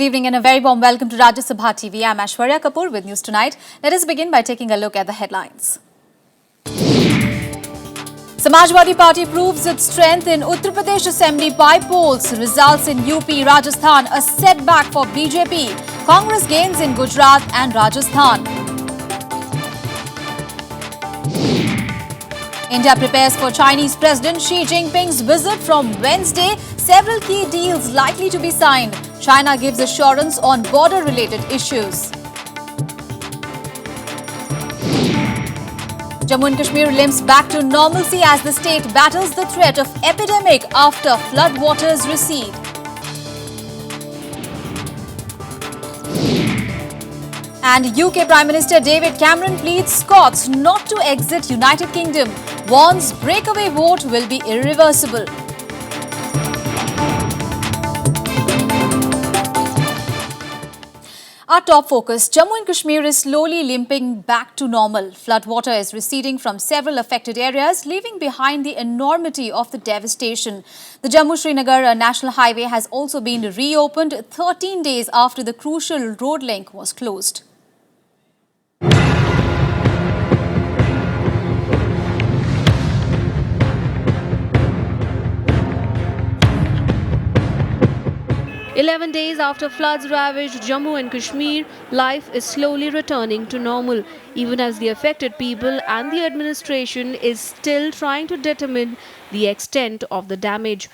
Good evening and a very warm welcome to Rajya Sabha TV. I'm Aishwarya Kapoor with News Tonight. Let us begin by taking a look at the headlines. Samajwadi Party proves its strength in Uttar Pradesh Assembly by polls. Results in UP, Rajasthan, a setback for BJP. Congress gains in Gujarat and Rajasthan. India prepares for Chinese President Xi Jinping's visit from Wednesday. Several key deals likely to be signed. China gives assurance on border-related issues. Jammu and Kashmir limps back to normalcy as the state battles the threat of epidemic after flood waters recede. And UK Prime Minister David Cameron pleads Scots not to exit United Kingdom. Warns breakaway vote will be irreversible. Our top focus, Jammu and Kashmir is slowly limping back to normal. Floodwater is receding from several affected areas, leaving behind the enormity of the devastation. The Jammu-Srinagar National Highway has also been reopened 13 days after the crucial road link was closed. "11 days after floods ravaged Jammu and Kashmir, life is slowly returning to normal, even as the affected people and the administration is still trying to determine the extent of the damage.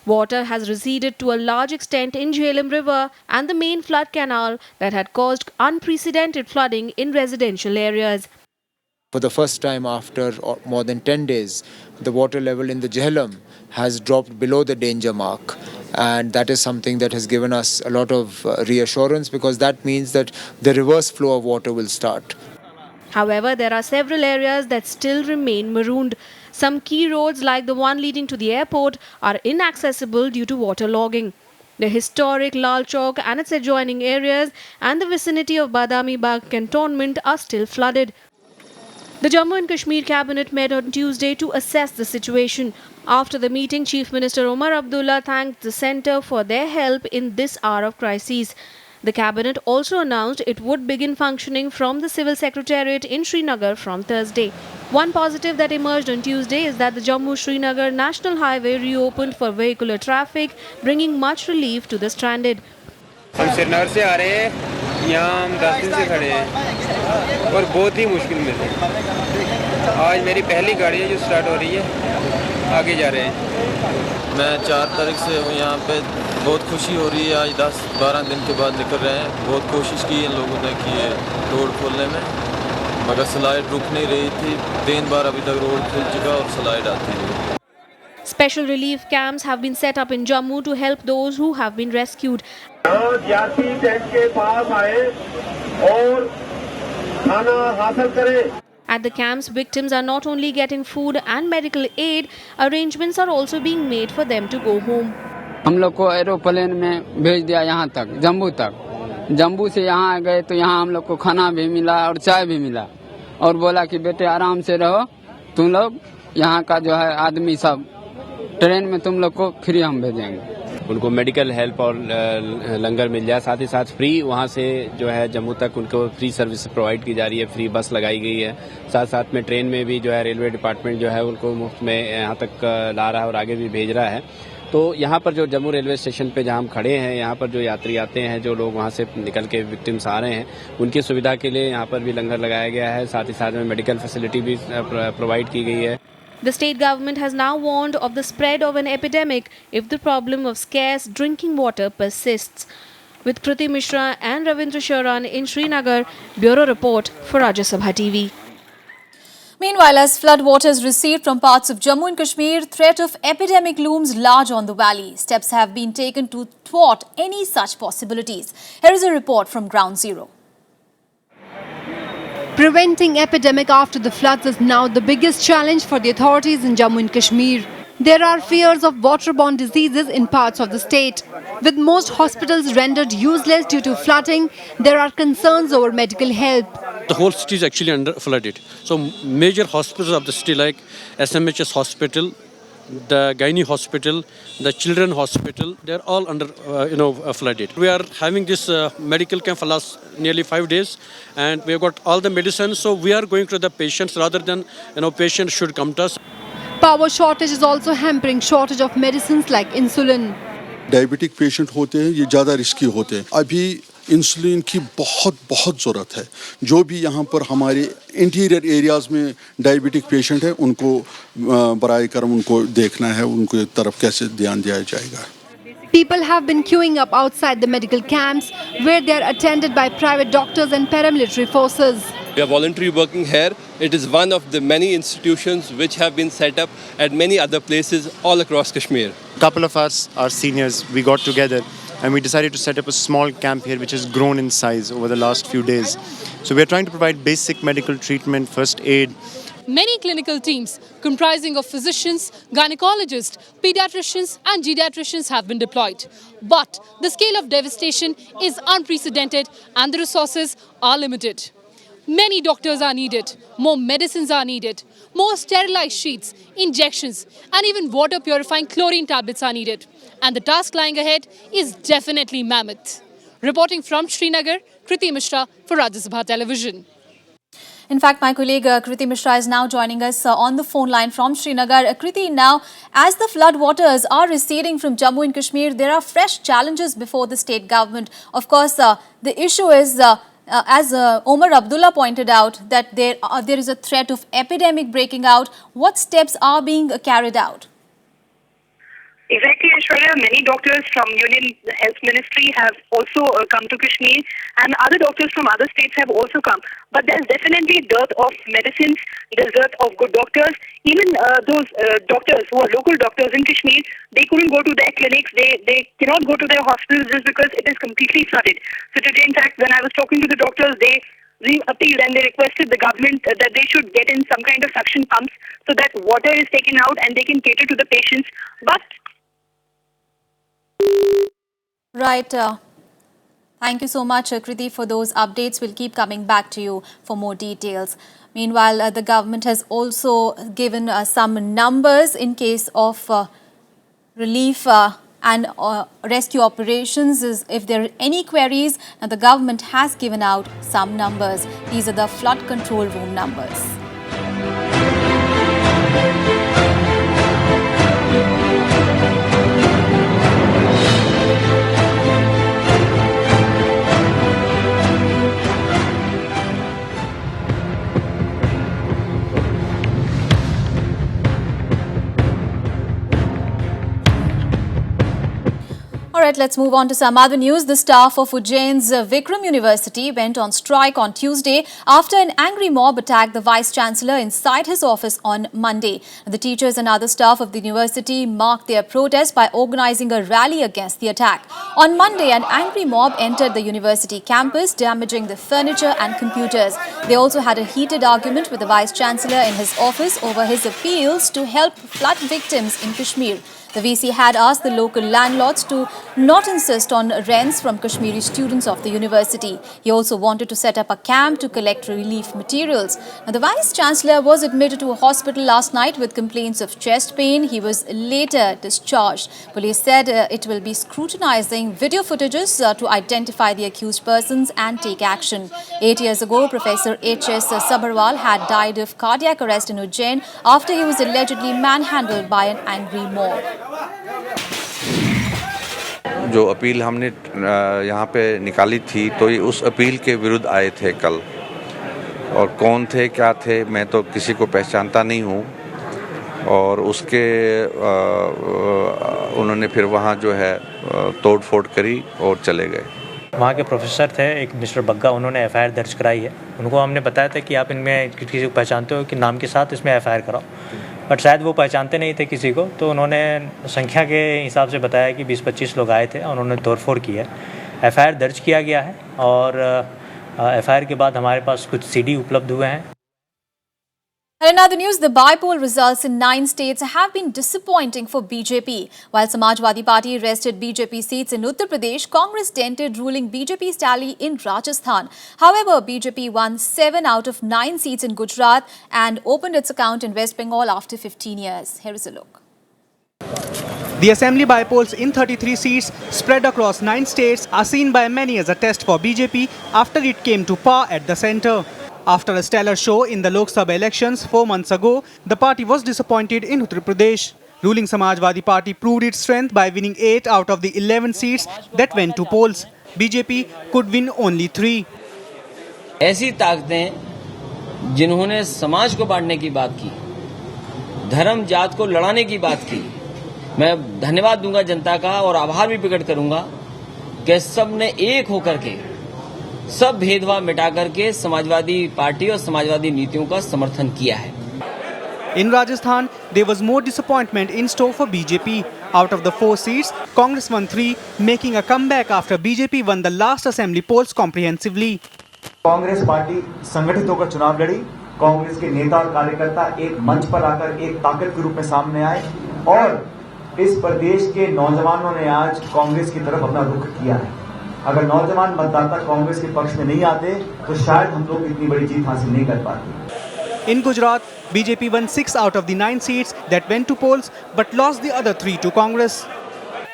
Water has receded to a large extent in Jhelum River and the main flood canal that had caused unprecedented flooding in residential areas. For the first time after more than 10 days, the water level in the Jhelum has dropped below the danger mark. And that is something that has given us a lot of reassurance, because that means that the reverse flow of water will start. However, there are several areas that still remain marooned. Some key roads, like the one leading to the airport, are inaccessible due to waterlogging. The historic Lal Chowk and its adjoining areas and the vicinity of Badami Bagh cantonment are still flooded. The Jammu and Kashmir cabinet met on Tuesday to assess the situation. After the meeting, Chief Minister Omar Abdullah thanked the centre for their help in this hour of crisis. The cabinet also announced it would begin functioning from the civil secretariat in Srinagar from Thursday. One positive that emerged on Tuesday is that the Jammu-Srinagar National Highway reopened for vehicular traffic, bringing much relief to the stranded. हम श्रीनगर से आ रहे हैं, यहाँ हम 10 दिन से खड़े हैं और बहुत ही मुश्किल में थे। आज मेरी पहली गाड़ी है जो स्टार्ट हो रही है, आगे जा रहे हैं। मैं 4 तारीख से हूँ यहाँ पे, बहुत खुशी हो रही है। आज 10-12 दिन के बाद निकल रहे हैं। बहुत कोशिश की इन लोगों ने कि रोड खोलने में, मगर स्लाइड रुक नहीं रही थी। 3 बार अभी तक रोड खुल चुका और स्लाइड आती रही। Special relief camps have been set up in Jammu to help those who have been rescued. At the camps, victims are not only getting food and medical aid, arrangements are also being made for them to go home. हम लोग को aeroplane में भेज दिया यहाँ तक, जम्मू तक। जम्मू से यहाँ गए तो यहाँ हम लोग को खाना भी मिला और चाय भी मिला, और बोला कि बेटे आराम से रहो, तुम लोग यहाँ का जो है आदमी सब ट्रेन में तुम लोग को फ्री हम भेजेंगे। उनको मेडिकल हेल्प और लंगर मिल जाए, साथ ही साथ फ्री वहाँ से जो है जम्मू तक उनको फ्री सर्विस प्रोवाइड की जा रही है। फ्री बस लगाई गई है, साथ साथ में ट्रेन में भी जो है रेलवे डिपार्टमेंट जो है उनको मुफ्त में यहाँ तक ला रहा है और आगे भी भेज रहा है। तो यहाँ पर जो जम्मू रेलवे स्टेशन पे जहाँ हम खड़े हैं, यहाँ पर जो यात्री आते हैं, जो लोग वहाँ से निकल के विक्टिम्स आ रहे हैं, उनकी सुविधा के लिए यहाँ पर भी लंगर लगाया गया है। साथ ही साथ में मेडिकल फैसिलिटी भी प्रोवाइड की गई है। The state government has now warned of the spread of an epidemic if the problem of scarce drinking water persists. With Kriti Mishra and Ravindra Sharan in Srinagar, Bureau Report for Rajya Sabha TV. Meanwhile, as flood waters recede from parts of Jammu and Kashmir, threat of epidemic looms large on the valley. Steps have been taken to thwart any such possibilities. Here is a report from Ground Zero. Preventing epidemic after the floods is now the biggest challenge for the authorities in Jammu and Kashmir. There are fears of waterborne diseases in parts of the state. With most hospitals rendered useless due to flooding, there are concerns over medical help. The whole city is actually under flooded. So major hospitals of the city like SMHS hospital, the gynae hospital, the children hospital, they're all under, flooded. We are having this medical camp for last nearly 5 days, and we have got all the medicines. So we are going to the patients rather than, patients should come to us. Power shortage is also hampering shortage of medicines like insulin. Diabetic patient होते हैं ये ज़्यादा risky होते हैं अभी insulin की बहुत ज़रूरत है जो भी यहाँ पर हमारे इंटीरियर एरियाज़ में डायबिटिक पेशेंट हैं उनको बराए करम उनको देखना है उनको तरफ कैसे ध्यान दिया जाएगा People have been queuing up outside the medical camps where they are attended by private doctors and paramilitary forces. We are voluntarily working here. It is one of the many institutions which have been set up at many other places all across Kashmir. A couple of us, our seniors, we got together and we decided to set up a small camp here which has grown in size over the last few days. So we are trying to provide basic medical treatment, first aid. Many clinical teams comprising of physicians, gynecologists, pediatricians and geriatricians have been deployed. But the scale of devastation is unprecedented and the resources are limited. Many doctors are needed, more medicines are needed, more sterilized sheets, injections and even water purifying chlorine tablets are needed. And the task lying ahead is definitely mammoth. Reporting from Srinagar, Kriti Mishra for Rajya Sabha Television. In fact, my colleague Kriti Mishra is now joining us on the phone line from Srinagar. Kriti, now as the flood waters are receding from Jammu and Kashmir, there are fresh challenges before the state government. Of course, the issue is, as Omar Abdullah pointed out, that there is a threat of epidemic breaking out. What steps are being carried out? Exactly, Aishwarya. Many doctors from Union Health Ministry have also come to Kashmir and other doctors from other states have also come. But there's definitely dearth of medicines, there's dearth of good doctors. Even those doctors who are local doctors in Kashmir, they couldn't go to their clinics, they cannot go to their hospitals just because it is completely flooded. So today, in fact, when I was talking to the doctors, they appealed and they requested the government that they should get in some kind of suction pumps so that water is taken out and they can cater to the patients. But Right. Thank you so much, Kriti, for those updates. We'll keep coming back to you for more details. Meanwhile, the government has also given some numbers in case of relief and rescue operations. If there are any queries, now the government has given out some numbers. These are the flood control room numbers. Alright, let's move on to some other news. The staff of Ujjain's Vikram University went on strike on Tuesday after an angry mob attacked the Vice-Chancellor inside his office on Monday. The teachers and other staff of the university marked their protest by organizing a rally against the attack. On Monday, an angry mob entered the university campus, damaging the furniture and computers. They also had a heated argument with the Vice-Chancellor in his office over his appeals to help flood victims in Kashmir. The VC had asked the local landlords to not insist on rents from Kashmiri students of the university. He also wanted to set up a camp to collect relief materials. Now, the Vice-Chancellor was admitted to a hospital last night with complaints of chest pain. He was later discharged. Police said it will be scrutinizing video footages to identify the accused persons and take action. 8 years ago, Professor H.S. Sabharwal had died of cardiac arrest in Ujjain after he was allegedly manhandled by an angry mob. जो appeal हमने यहाँ पे निकाली थी तो ये उस appeal के विरुद्ध आए थे कल और कौन थे क्या थे मैं तो किसी को पहचानता नहीं हूँ और उसके उन्होंने फिर वहाँ जो है तोड़फोड़ करी और चले गए। वहाँ के प्रोफेसर थे एक मिस्टर बग्गा, उन्होंने एफआईआर दर्ज कराई है। उनको हमने बताया था कि आप इनमें किसी को पहचानते हो कि नाम के साथ इसमें एफआईआर कराओ, बट शायद वो पहचानते नहीं थे किसी को, तो उन्होंने संख्या के हिसाब से बताया कि 20-25 लोग आए थे और उन्होंने तोड़फोड़ की है। एफआईआर दर्ज किया गया है और एफआईआर के बाद हमारे पास कुछ सीडी उपलब्ध हुए हैं। In other news, the by-poll results in 9 states have been disappointing for BJP. While Samajwadi Party wrested BJP seats in Uttar Pradesh, Congress dented ruling BJP's tally in Rajasthan. However, BJP won 7 out of 9 seats in Gujarat and opened its account in West Bengal after 15 years. Here is a look. The assembly by-polls in 33 seats spread across 9 states are seen by many as a test for BJP after it came to power at the centre. After a stellar show in the Lok Sabha elections 4 months ago, the party was disappointed in Uttar Pradesh. Ruling Samajwadi Party proved its strength by winning 8 out of the 11 seats that went to polls. BJP could win only 3. ऐसी ताकतें जिन्होंने समाज को बांटने की बात की, धर्म जात को लड़ाने की बात की, मैं धन्यवाद दूंगा जनता का और आभार भी प्रकट करूंगा कि सब ने एक होकर के सब भेदभाव मिटा करके समाजवादी पार्टी और समाजवादी नीतियों का समर्थन किया है. In Rajasthan, there was more disappointment in store for BJP. Out of the 4 seats, Congress won 3, making a comeback after BJP won the last assembly polls comprehensively. Congress party संगठित होकर चुनाव लड़ी. कांग्रेस के नेता और कार्यकर्ता एक मंच पर आकर एक ताकत के रूप में सामने आए और इस प्रदेश के नौजवानों ने आज कांग्रेस की तरफ अपना रुख किया है. अगर नौजवान मतदाता कांग्रेस के पक्ष में नहीं आते तो शायद हम लोग इतनी बड़ी जीत हासिल नहीं कर पाते. In Gujarat, BJP won 6 out of the 9 seats that went to polls but lost the other 3 to Congress.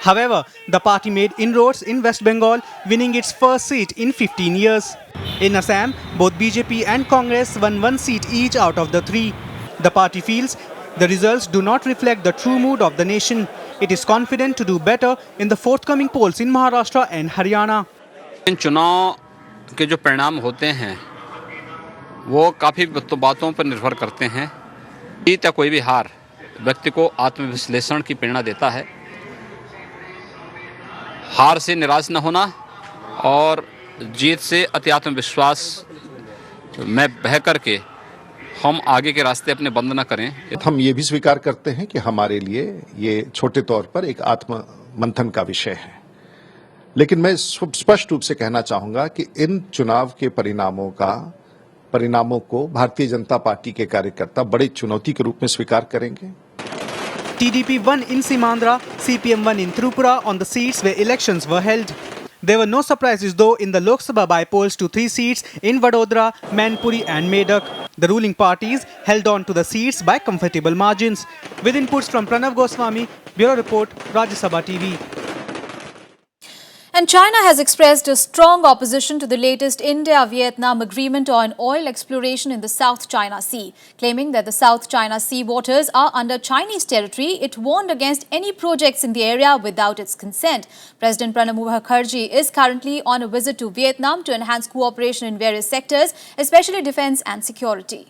However, the party made inroads in West Bengal, winning its first seat in 15 years. In Assam, both BJP and Congress won 1 seat each out of the 3. The party feels the results do not reflect the true mood of the nation. It is confident to do better in the forthcoming polls in Maharashtra and Haryana. इन चुनाव के जो परिणाम होते हैं वो काफ़ी बातों पर निर्भर करते हैं. जीत या कोई भी हार व्यक्ति को आत्मविश्लेषण की प्रेरणा देता है. हार से निराश न होना और जीत से अति आत्मविश्वास में बह करके हम आगे के रास्ते अपने बंद न करें. हम ये भी स्वीकार करते हैं कि हमारे लिए ये छोटे तौर पर एक आत्म मंथन का विषय है, लेकिन मैं स्पष्ट रूप से कहना चाहूंगा कि इन चुनाव के परिणामों को भारतीय जनता पार्टी के कार्यकर्ता बड़ी चुनौती के रूप में स्वीकार करेंगे. TDP won in Simandra, CPM won in Tripura on the seats where elections were held. There were no surprises though in the Lok Sabha by-polls to 3 seats in Vadodara, Mainpuri and Medak. The ruling parties held on to the seats by comfortable margins. With inputs from Pranav Goswami, Bureau Report, Rajya Sabha TV. And China has expressed a strong opposition to the latest India-Vietnam agreement on oil exploration in the South China Sea. Claiming that the South China Sea waters are under Chinese territory, it warned against any projects in the area without its consent. President Pranab Mukherjee is currently on a visit to Vietnam to enhance cooperation in various sectors, especially defense and security.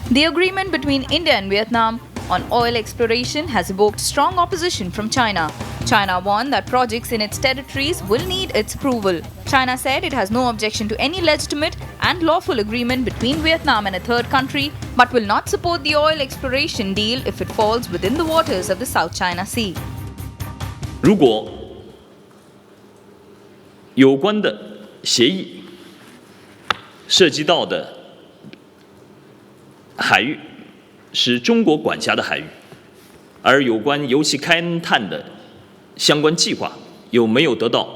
The agreement between India and Vietnam on oil exploration has evoked strong opposition from China. China warned that projects in its territories will need its approval. China said it has no objection to any legitimate and lawful agreement between Vietnam and a third country, but will not support the oil exploration deal if it falls within the waters of the South China Sea. 如果有关的协议涉及到的海域是中国管辖的海域，而有关油气开探的相关计划又没有得到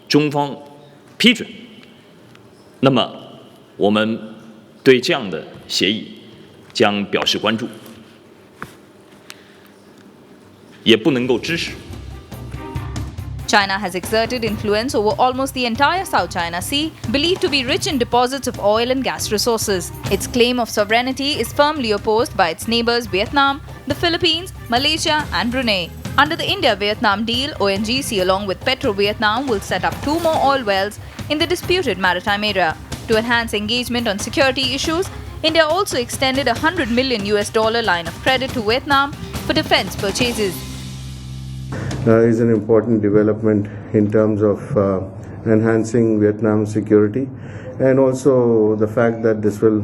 中方批准，那么我们对这样的协议将表示关注，也不能够支持。 China has exerted influence over almost the entire South China Sea, believed to be rich in deposits of oil and gas resources. Its claim of sovereignty is firmly opposed by its neighbours Vietnam, the Philippines, Malaysia and Brunei. Under the India-Vietnam deal, ONGC along with Petro-Vietnam will set up 2 more oil wells in the disputed maritime area. To enhance engagement on security issues, India also extended a $100 million line of credit to Vietnam for defence purchases. Is an important development in terms of enhancing Vietnam's security, and also the fact that this will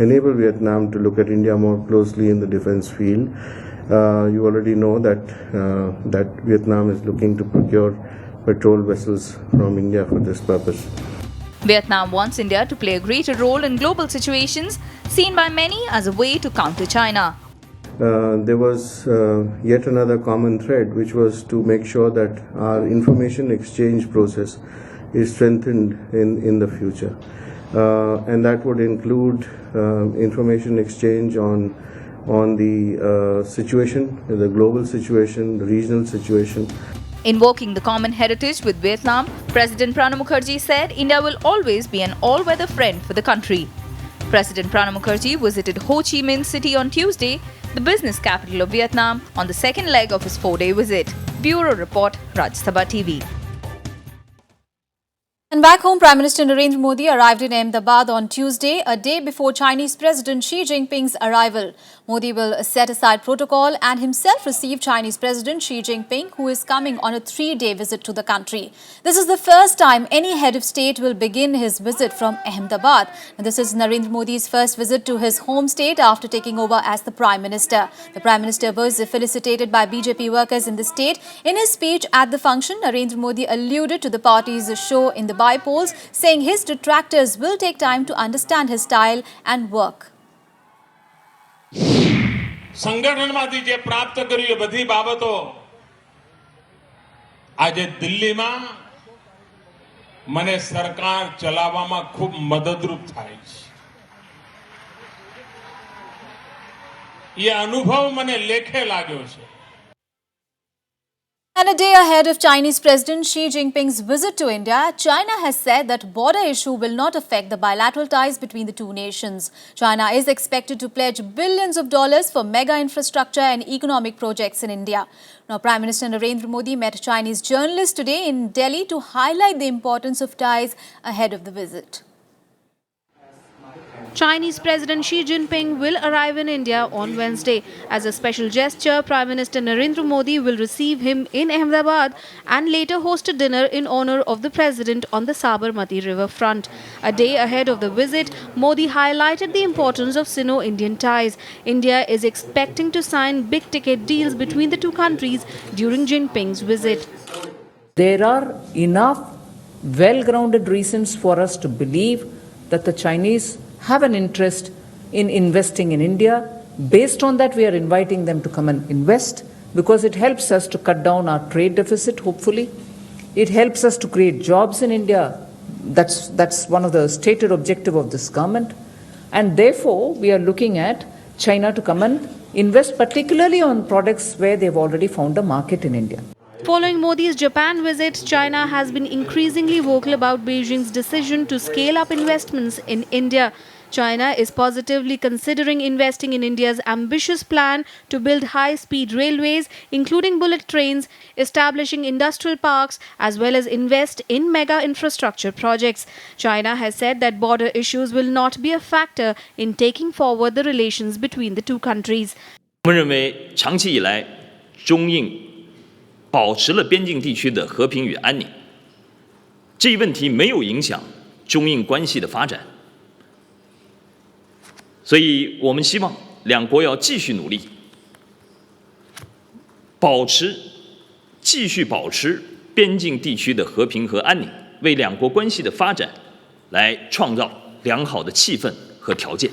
enable Vietnam to look at India more closely in the defense field. You already know that Vietnam is looking to procure patrol vessels from India for this purpose. Vietnam wants India to play a greater role in global situations, seen by many as a way to counter China. There was yet another common thread, which was to make sure that our information exchange process is strengthened in the future. And that would include information exchange on on the situation, the global situation, the regional situation. Invoking the common heritage with Vietnam, President Pranab Mukherjee said India will always be an all-weather friend for the country. President Pranab Mukherjee visited Ho Chi Minh City on Tuesday, the business capital of Vietnam, on the second leg of his 4-day visit. Bureau Report, Sabha TV. And back home, Prime Minister Narendra Modi arrived in Ahmedabad on Tuesday, a day before Chinese President Xi Jinping's arrival. Modi will set aside protocol and himself receive Chinese President Xi Jinping, who is coming on a 3-day visit to the country. This is the first time any head of state will begin his visit from Ahmedabad. And this is Narendra Modi's first visit to his home state after taking over as the Prime Minister. The Prime Minister was felicitated by BJP workers in the state. In his speech at the function, Narendra Modi alluded to the party's show in the by-polls, saying his detractors will take time to understand his style and work. સંગઠનમાંથી જે પ્રાપ્ત કર્યું એ બધી બાબતો આજે દિલ્હીમાં મને સરકાર ચલાવવામાં ખૂબ મદદરૂપ થાય છે. એ અનુભવ મને લેખે लाग्यो છે. And a day ahead of Chinese President Xi Jinping's visit to India, China has said that border issue will not affect the bilateral ties between the two nations. China is expected to pledge billions of dollars for mega infrastructure and economic projects in India. Now, Prime Minister Narendra Modi met Chinese journalists today in Delhi to highlight the importance of ties ahead of the visit. Chinese President Xi Jinping will arrive in India on Wednesday. As a special gesture, Prime Minister Narendra Modi will receive him in Ahmedabad and later host a dinner in honor of the President on the Sabarmati River front. A day ahead of the visit, Modi highlighted the importance of Sino-Indian ties. India is expecting to sign big-ticket deals between the two countries during Jinping's visit. There are enough well-grounded reasons for us to believe that the Chinese have an interest in investing in India. Based on that, we are inviting them to come and invest because it helps us to cut down our trade deficit, hopefully. It helps us to create jobs in India. That's one of the stated objective of this government. And therefore, we are looking at China to come and invest, particularly on products where they've already found a market in India. Following Modi's Japan visit, China has been increasingly vocal about Beijing's decision to scale up investments in India. China is positively considering investing in India's ambitious plan to build high-speed railways, including bullet trains, establishing industrial parks, as well as invest in mega infrastructure projects. China has said that border issues will not be a factor in taking forward the relations between the two countries. 我们认为，长期以来，中印保持了边境地区的和平与安宁，这一问题没有影响中印关系的发展。所以我们希望两国要继续努力，继续保持边境地区的和平和安宁，为两国关系的发展来创造良好的气氛和条件。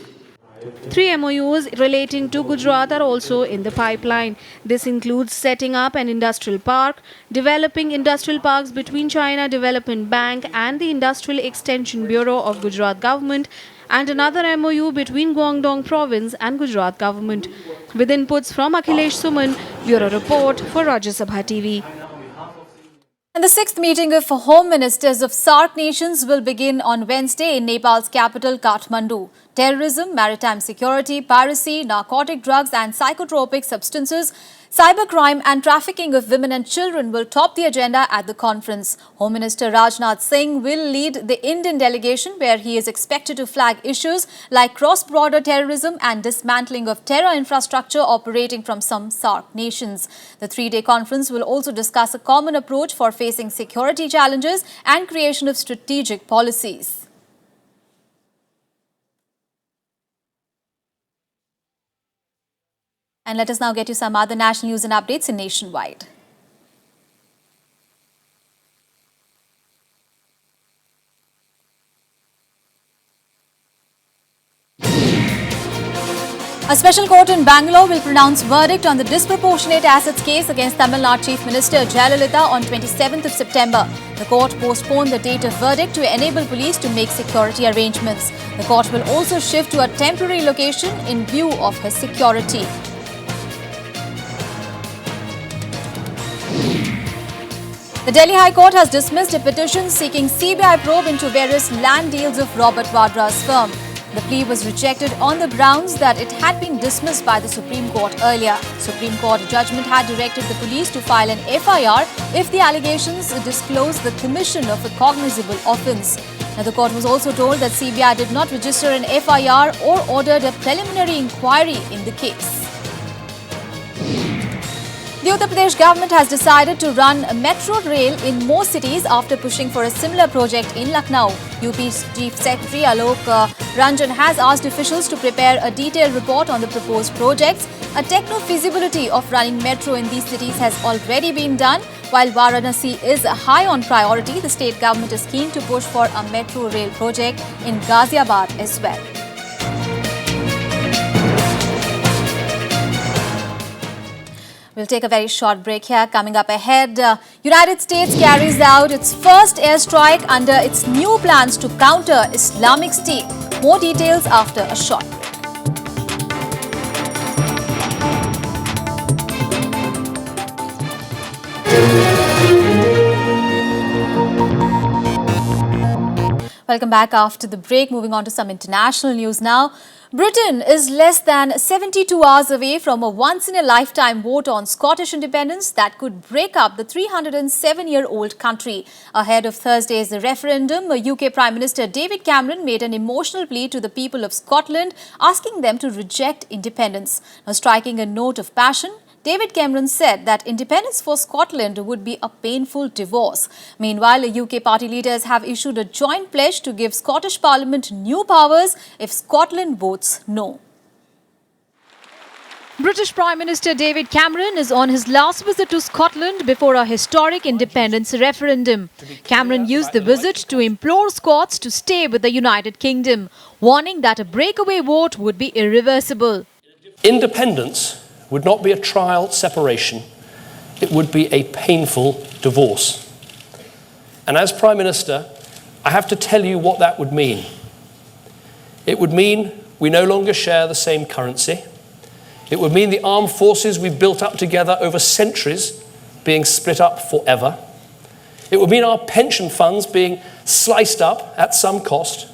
3 MOUs relating to Gujarat are also in the pipeline. This includes setting up an industrial park, developing industrial parks between China Development Bank and the Industrial Extension Bureau of Gujarat Government, and another MOU between Guangdong Province and Gujarat Government. With inputs from Akhilesh Suman, Bureau Report for Rajya Sabha TV. And the 6th meeting of Home Ministers of SAARC nations will begin on Wednesday in Nepal's capital, Kathmandu. Terrorism, maritime security, piracy, narcotic drugs and psychotropic substances, cybercrime and trafficking of women and children will top the agenda at the conference. Home Minister Rajnath Singh will lead the Indian delegation, where he is expected to flag issues like cross-border terrorism and dismantling of terror infrastructure operating from some SAARC nations. The 3-day conference will also discuss a common approach for facing security challenges and creation of strategic policies. And let us now get you some other national news and updates in Nationwide. A special court in Bangalore will pronounce verdict on the disproportionate assets case against Tamil Nadu Chief Minister Jayalalitha on 27th of September. The court postponed the date of verdict to enable police to make security arrangements. The court will also shift to a temporary location in view of her security. The Delhi High Court has dismissed a petition seeking CBI probe into various land deals of Robert Vadra's firm. The plea was rejected on the grounds that it had been dismissed by the Supreme Court earlier. Supreme Court judgment had directed the police to file an FIR if the allegations disclose the commission of a cognizable offence. Now, the court was also told that CBI did not register an FIR or ordered a preliminary inquiry in the case. The Uttar Pradesh government has decided to run a metro rail in more cities after pushing for a similar project in Lucknow. UP's Chief Secretary Alok Ranjan has asked officials to prepare a detailed report on the proposed projects. A techno-feasibility of running metro in these cities has already been done. While Varanasi is high on priority, the state government is keen to push for a metro rail project in Ghaziabad as well. We'll take a very short break here. Coming up ahead, United States carries out its first airstrike under its new plans to counter Islamic State. More details after a short break. Welcome back after the break. Moving on to some international news now. Britain is less than 72 hours away from a once-in-a-lifetime vote on Scottish independence that could break up the 307-year-old country. Ahead of Thursday's referendum, UK Prime Minister David Cameron made an emotional plea to the people of Scotland, asking them to reject independence. Now, striking a note of passion, David Cameron said that independence for Scotland would be a painful divorce. Meanwhile, UK party leaders have issued a joint pledge to give Scottish Parliament new powers if Scotland votes no. British Prime Minister David Cameron is on his last visit to Scotland before a historic independence referendum. Cameron used the visit to implore Scots to stay with the United Kingdom, warning that a breakaway vote would be irreversible. Independence would not be a trial separation, it would be a painful divorce. And as Prime Minister, I have to tell you what that would mean. It would mean we no longer share the same currency. It would mean the armed forces we've built up together over centuries being split up forever. It would mean our pension funds being sliced up at some cost.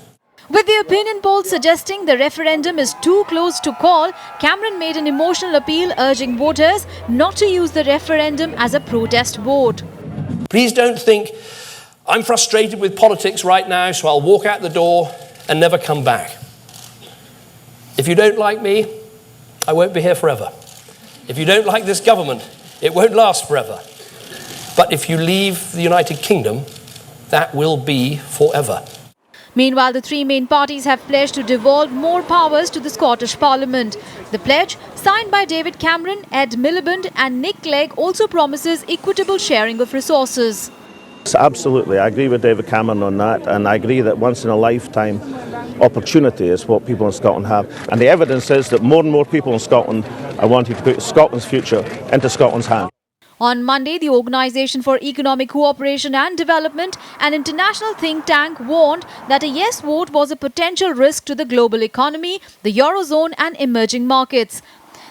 With the opinion poll suggesting the referendum is too close to call, Cameron made an emotional appeal urging voters not to use the referendum as a protest vote. Please don't think I'm frustrated with politics right now, so I'll walk out the door and never come back. If you don't like me, I won't be here forever. If you don't like this government, it won't last forever. But if you leave the United Kingdom, that will be forever. Meanwhile, the three main parties have pledged to devolve more powers to the Scottish Parliament. The pledge, signed by David Cameron, Ed Miliband and Nick Clegg, also promises equitable sharing of resources. Absolutely, I agree with David Cameron on that, and I agree that once-in-a-lifetime opportunity is what people in Scotland have. And the evidence is that more and more people in Scotland are wanting to put Scotland's future into Scotland's hands. On Monday, the Organisation for Economic Cooperation and Development, an international think tank, warned that a yes vote was a potential risk to the global economy, the Eurozone and emerging markets.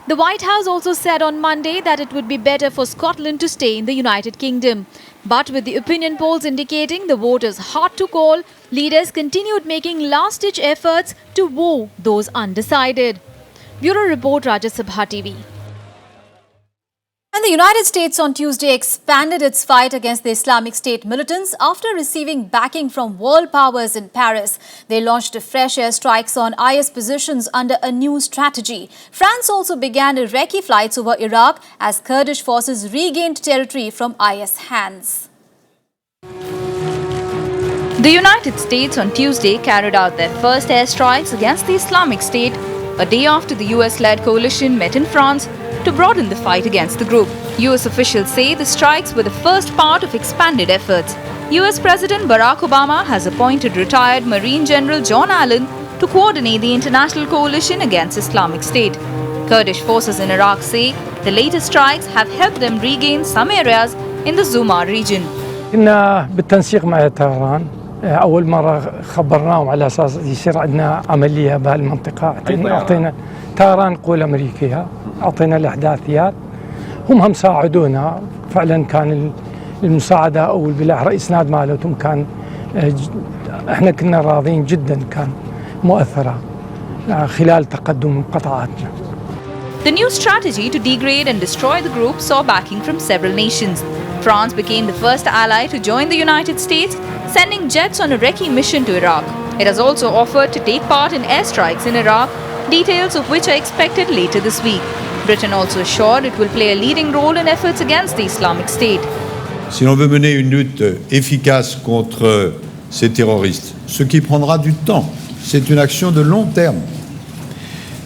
The White House also said on Monday that it would be better for Scotland to stay in the United Kingdom. But with the opinion polls indicating the vote is hard to call, leaders continued making last-ditch efforts to woo those undecided. Bureau Report, Rajya Sabha TV. And the United States on Tuesday expanded its fight against the Islamic State militants after receiving backing from world powers in Paris. They launched fresh airstrikes on IS positions under a new strategy. France also began recce flights over Iraq as Kurdish forces regained territory from IS hands. The United States on Tuesday carried out their first airstrikes against the Islamic State a day after the US-led coalition met in France to broaden the fight against the group. US officials say the strikes were the first part of expanded efforts. US President Barack Obama has appointed retired Marine General John Allen to coordinate the international coalition against Islamic State. Kurdish forces in Iraq say the latest strikes have helped them regain some areas in the Zuma region. كنا بالتنسيق مع طهران أول مرة خبرناهم على أساس يصير عندنا عملية بهالمنطقة. أعطينا طهران قول أمريكية، أعطينا الإحداثيات، هم ساعدونا. فعلا كان المساعدة أو الإسناد مالتهم كان احنا كنا راضين جدا، كان مؤثرة خلال تقدم قطاعاتنا. The new strategy to degrade and destroy the group saw backing from several nations. France became the first ally to join the United States, sending jets on a recce mission to Iraq. It has also offered to take part in airstrikes in Iraq, details of which are expected later this week. Britain also assured it will play a leading role in efforts against the Islamic State. Si l'on veut mener une lutte efficace contre ces terroristes, ce qui prendra du temps, c'est une action de long terme.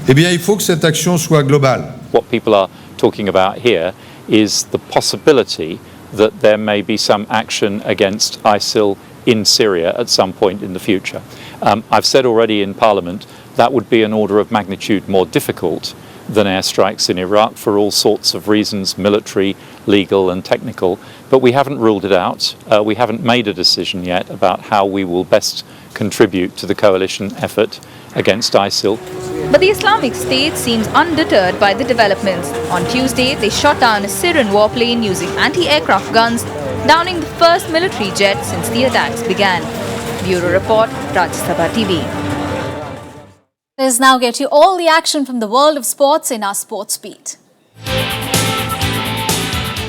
Eh bien, il faut que cette action soit globale. What people are talking about here is the possibility that there may be some action against ISIL in Syria at some point in the future. I've said already in Parliament that would be an order of magnitude more difficult than airstrikes in Iraq for all sorts of reasons, military, legal and technical, but we haven't ruled it out. We haven't made a decision yet about how we will best contribute to the coalition effort against ISIL. But the Islamic State seems undeterred by the developments. On Tuesday, they shot down a Syrian warplane using anti-aircraft guns, downing the first military jet since the attacks began. Bureau Report, Rajya TV. Let's now get you all the action from the world of sports in our Sports Beat.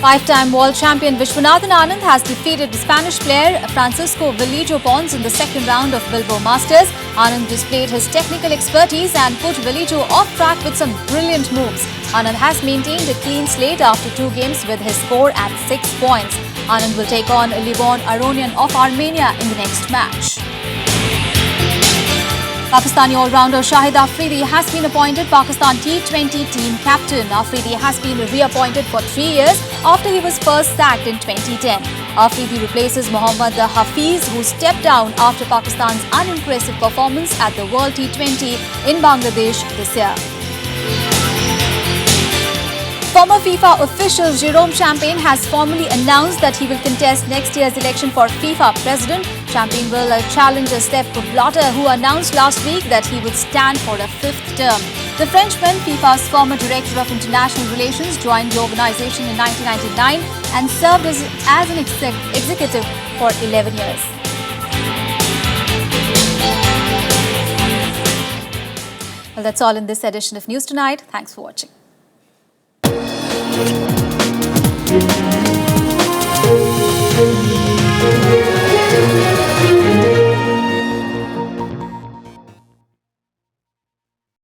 Five-time world champion Vishwanathan Anand has defeated Spanish player Francisco Villillo Pons in the second round of Bilbao Masters. Anand displayed his technical expertise and put Villillo off track with some brilliant moves. Anand has maintained a clean slate after 2 games with his score at 6 points. Anand will take on Levon Aronian of Armenia in the next match. Pakistani all-rounder Shahid Afridi has been appointed Pakistan T20 team captain. Afridi has been reappointed for 3 years after he was first sacked in 2010. Afridi replaces Mohammad Hafiz, who stepped down after Pakistan's unimpressive performance at the World T20 in Bangladesh this year. Former FIFA official Jerome Champagne has formally announced that he will contest next year's election for FIFA president. Champagne will challenge Sepp Blatter, who announced last week that he would stand for a 5th term. The Frenchman, FIFA's former director of international relations, joined the organization in 1999 and served as an executive for 11 years. Well, that's all in this edition of News Tonight. Thanks for watching.